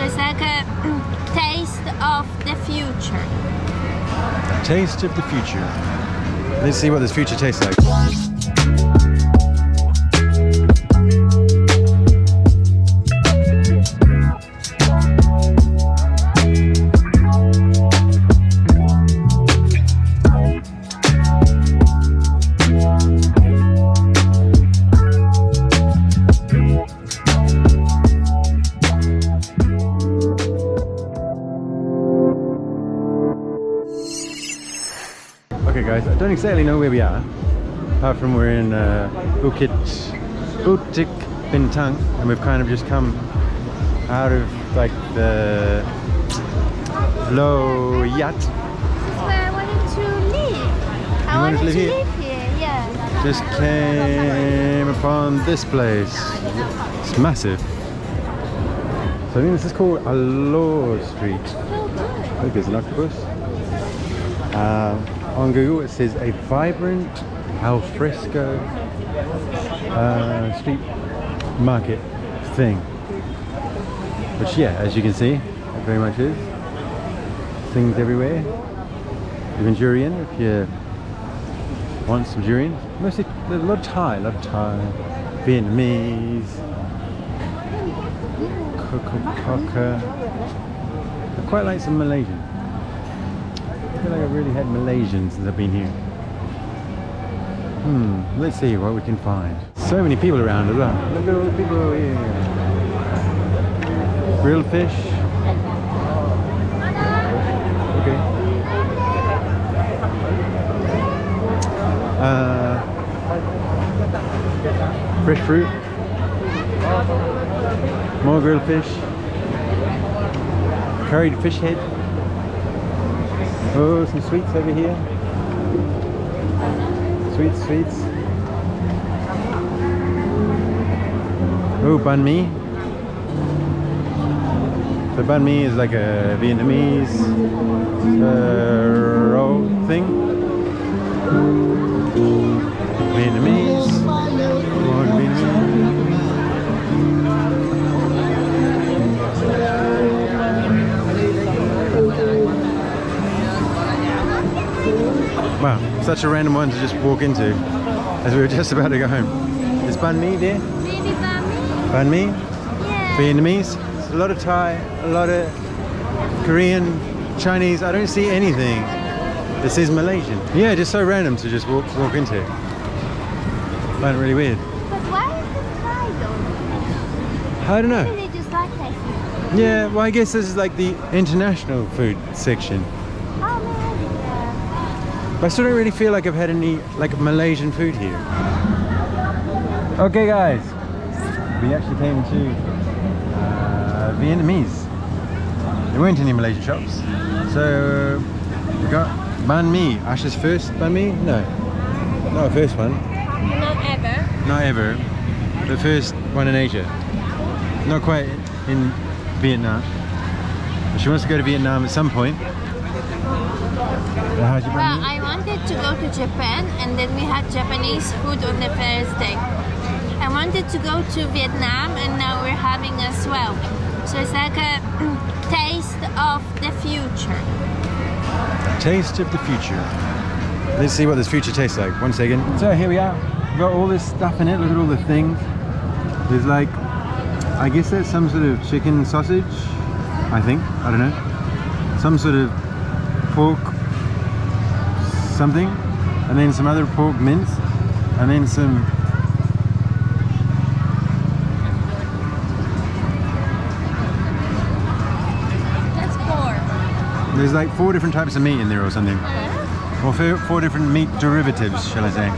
So it's like a taste of the future. Taste of the future. Let's see what this future tastes like. Okay guys, I don't exactly know where we are, apart from we're in Bukit Bintang, and we've kind of just come out of like the low yacht. This is where I wanted to live. I wanted to live here, yeah. Just came upon this place. It's massive. So I think this is called Alor Street. So good. I think there's an octopus. On Google it says a vibrant al fresco street market thing, which yeah, as you can see, it very much is. Things everywhere, even durian if you want some durian. Mostly a lot of Thai, Vietnamese, Coca. I quite like some Malaysian. I feel like I've really had Malaysian since I've been here. Let's see what we can find. So many people around as well. Look at all the people here. Grilled fish. Okay. Fresh fruit. More grilled fish. Curried fish head. Oh, some sweets over here. Sweets. Oh, banh mi. So banh mi is like a Vietnamese roll thing. Vietnamese. More Vietnamese. Wow, such a random one to just walk into as we were just about to go home. Is banh mi there? Maybe banh mi? Banh mi? Yeah. Vietnamese? It's a lot of Thai, a lot of Korean, Chinese. I don't see anything that says Malaysian. Yeah, just so random to just walk into. I find it really weird. But why is it Thai though? I don't know. Maybe they just like that. Yeah, well I guess this is like the international food section. Oh maybe, yeah. But I still don't really feel like I've had any like Malaysian food here. Okay guys, we actually came to Vietnamese. There weren't any Malaysian shops. So we got banh mi. Asha's first banh mi? No, not the first one. Not ever. Not ever. The first one in Asia. Not quite in Vietnam. But she wants to go to Vietnam at some point. How's your banh mi? Well, I wanted to go to Japan and then we had Japanese food on the first day. I wanted to go to Vietnam and now we're having as well. So it's like a taste of the future. Taste of the future. Let's see what this future tastes like. 1 second. So here we are. We've got all this stuff in it. Look at all the things. There's like, I guess that's some sort of chicken sausage. I think. I don't know. Some sort of pork something. And then some other pork mince. And then some there's like 4 different types of meat in there or something. Or 4 different meat derivatives, shall I say.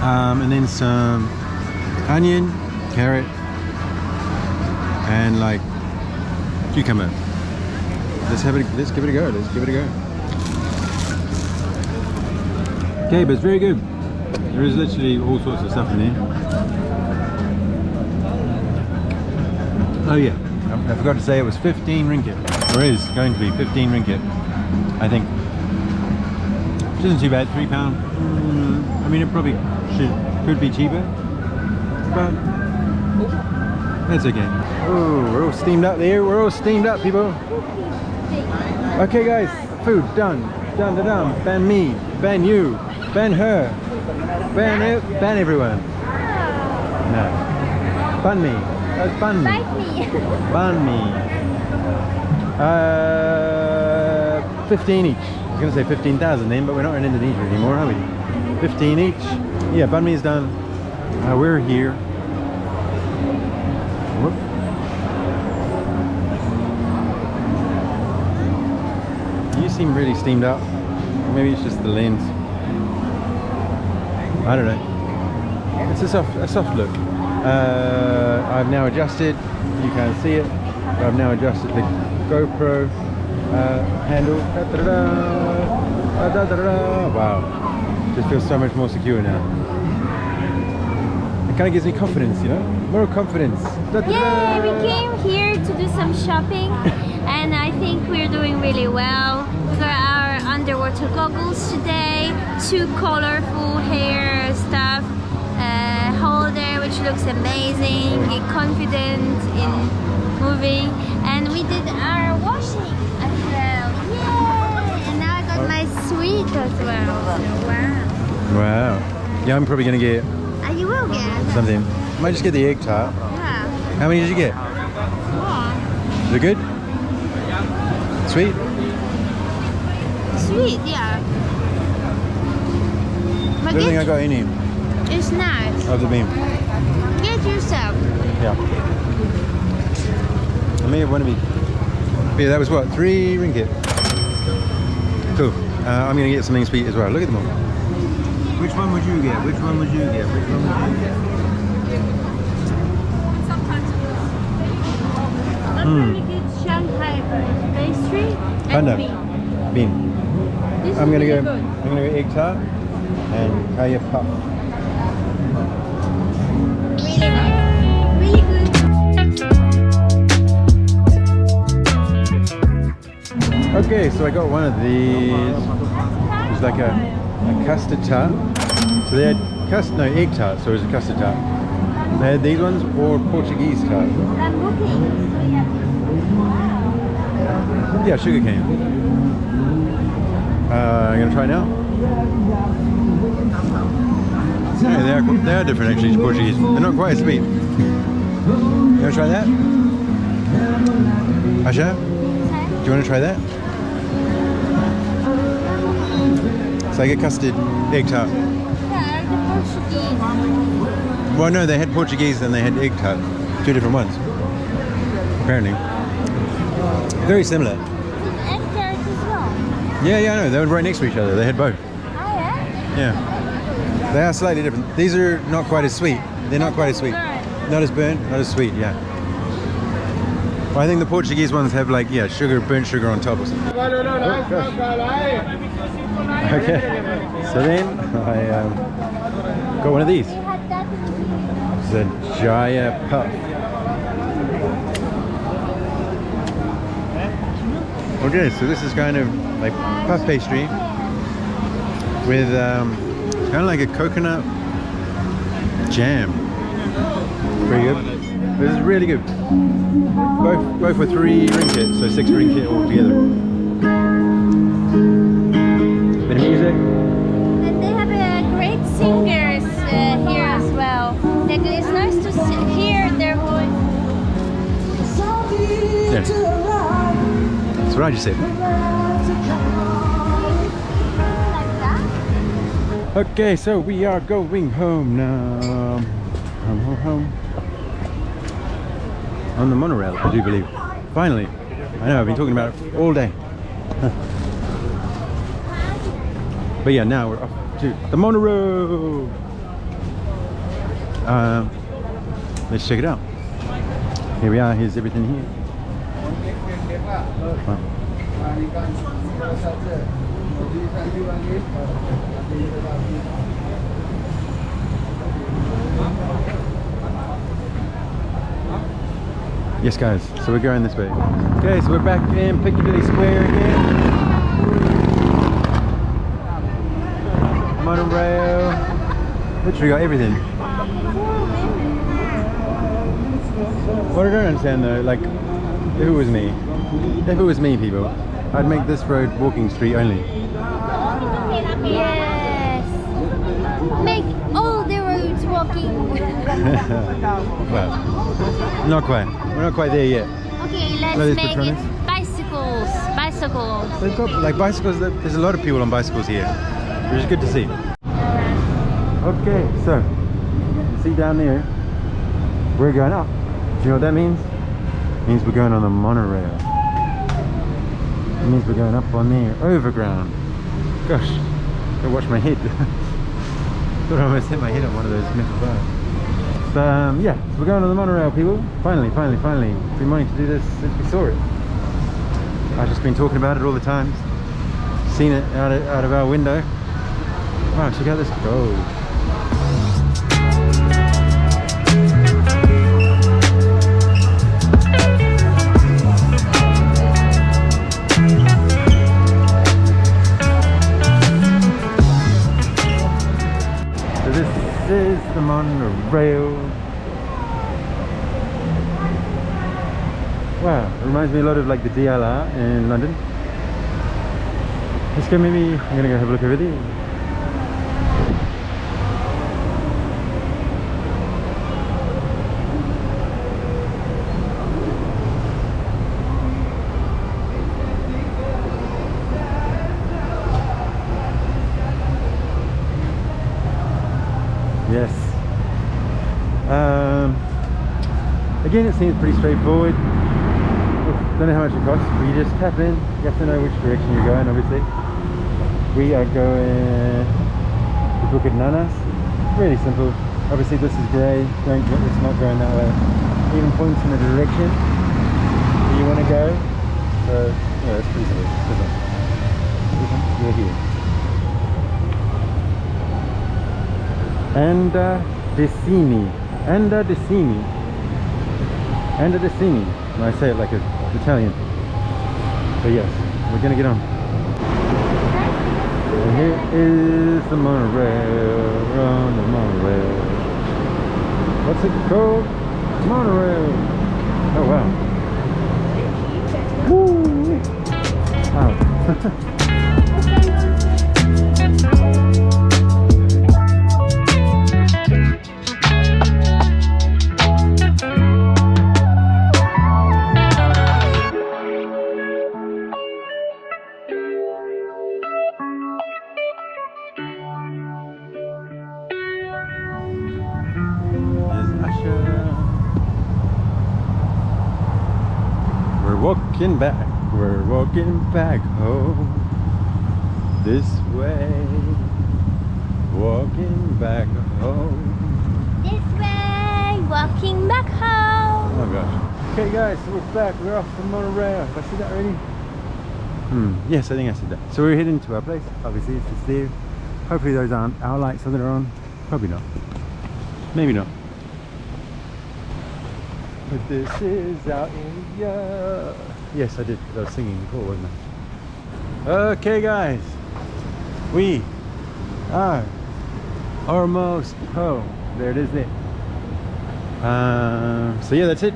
And then some onion, carrot, and like cucumber. Let's give it a go. Okay, but it's very good. There is literally all sorts of stuff in there. Oh yeah, I forgot to say it was 15 ringgit. Or is going to be 15 ringgit, I think. Which isn't too bad, £3. I mean, it probably could be cheaper, but That's okay. Oh, we're all steamed up there. We're all steamed up, people. Okay, guys. Food done. Done. Ban me. Ban you. Ban her. Ban everyone. No. Bun me. That's bun me. Bite me. Bun me. 15 each. I was going to say 15,000 then, but we're not in Indonesia anymore, are we? 15 each. Yeah, bun me is done. We're here. Whoop. You seem really steamed up. Maybe it's just the lens. I don't know. It's a soft look. I've now adjusted. You can't see it. I've now adjusted the GoPro handle. Wow, just feels so much more secure now. It kind of gives me confidence, you know, more confidence. Yay! We came here to do some shopping, and I think we're doing really well. We got our underwater goggles today, 2 colorful hair stuff, holder which looks amazing, confident in moving, and we did our washing as well. Yay! And now I got my sweet as well. So, wow. Wow. Yeah, I'm probably gonna get You will get something. Might just get the egg tart. Yeah. How many did you get? Oh, Is it good? Sweet? sweet, yeah. I But don't think I got any it's nice. of the bean. Get yourself. Yeah. I may have one of each. Yeah, that was what? 3 ringgit. Cool. I'm gonna get something sweet as well. Look at them all. Which one would you get? Which one would you get? Which one would you get? I'm gonna get Shanghai pastry and Panda. bean. Bean. This I'm is gonna really go. good. I'm gonna go egg tart and kaya puff. Really good. Okay, so I got one of these. It's like a custard tart. So they had egg tart, so it was a custard tart. They had these ones or Portuguese tart. I'm looking. Wow. Yeah, sugar cane. I'm gonna try now. Yeah, they are different actually to Portuguese. They're not quite as sweet. You wanna try that? Asha? Do you wanna try that? It's like a custard egg tart. Yeah, the Portuguese. Well, no, they had Portuguese and they had egg tart. 2 different ones. Apparently. Very similar. Egg tart as well. Yeah, I know. They were right next to each other. They had both. Oh yeah? Yeah. They are slightly different. These are not quite as sweet. They're not quite as sweet. Not as burnt, not as sweet, yeah. Well, I think the Portuguese ones have like, yeah, sugar, burnt sugar on top or something. Okay. So then I got one of these. They had that in The Jaya Puff. Okay, so this is kind of like puff pastry with kind of like a coconut jam. Pretty good. This is really good. Both were 3 ringgit, so 6 ringgit altogether. Bit of music. And they have great singers here as well. Like, it's nice to hear their voice. Yeah. That's what I just said. Like that. Okay, so we are going home now. Home. On the monorail, I do believe. Finally. I know, I've been talking about it all day. But yeah, now we're off to the monorail. Let's check it out. Here we are, here's everything here. Wow. Yes guys, so we're going this way. Okay, so we're back in Piccadilly Square again. Monorail. Literally got everything. What I don't understand though, like, if it was me, people, I'd make this road walking street only. Yes. Make all the roads walking. Well, not quite. We're not quite there yet. Okay, let's Those make patrones? it bicycles. Bicycles. They've got like bicycles. There's a lot of people on bicycles here, which is good to see. Okay, so you see down there, we're going up. Do you know what that means? It means we're going on the monorail. It means we're going up on there, overground. Gosh, gotta watch my head. Thought I almost hit my head on one of those metal bars. But yeah, so we're going on the monorail, people. Finally. Been wanting to do this since we saw it. I've just been talking about it all the time. Seen it out of our window. Wow, check out this gold. So this is the monorail. Wow, it reminds me a lot of like the DLR in London. Let's go, maybe I'm gonna go have a look over there. Yes. Again, it seems pretty straightforward. Don't know how much it costs, but you just tap in. You have to know which direction you're going, obviously. We are going to Bukit Bintang. Really simple. Obviously this is grey. It's not going that way. It even points in the direction that you want to go. So yeah, it's pretty simple. We're here. And Decini. And Decini. I say it like it's Italian. But yes, we're gonna get on. And here is the monorail. We're on the monorail. What's it called? Monorail. Oh wow. Woo! Wow. We're walking back home this way, walking back home This way, walking back home. oh gosh. Okay guys, so we're back, we're off the monorail. Have I said that already? Yes, I think I said that. So we're heading to our place, obviously it's just there. Hopefully those aren't our lights that are on. Probably not, maybe not. But this is our area. Yes, I did, because I was singing before, wasn't I? Okay guys, we are almost home. There it is there. So yeah, that's it.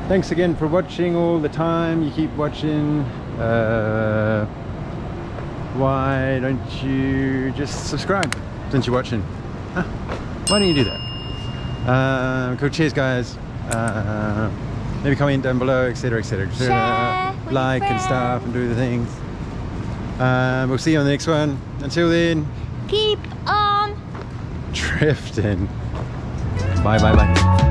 Thanks again for watching all the time. You keep watching. Why don't you just subscribe since you're watching? Huh? Why don't you do that? Cool, cheers guys. Maybe comment down below, etc, etc, Share, like and stuff and do the things. We'll see you on the next one. Until then, Keep on drifting. Bye bye bye.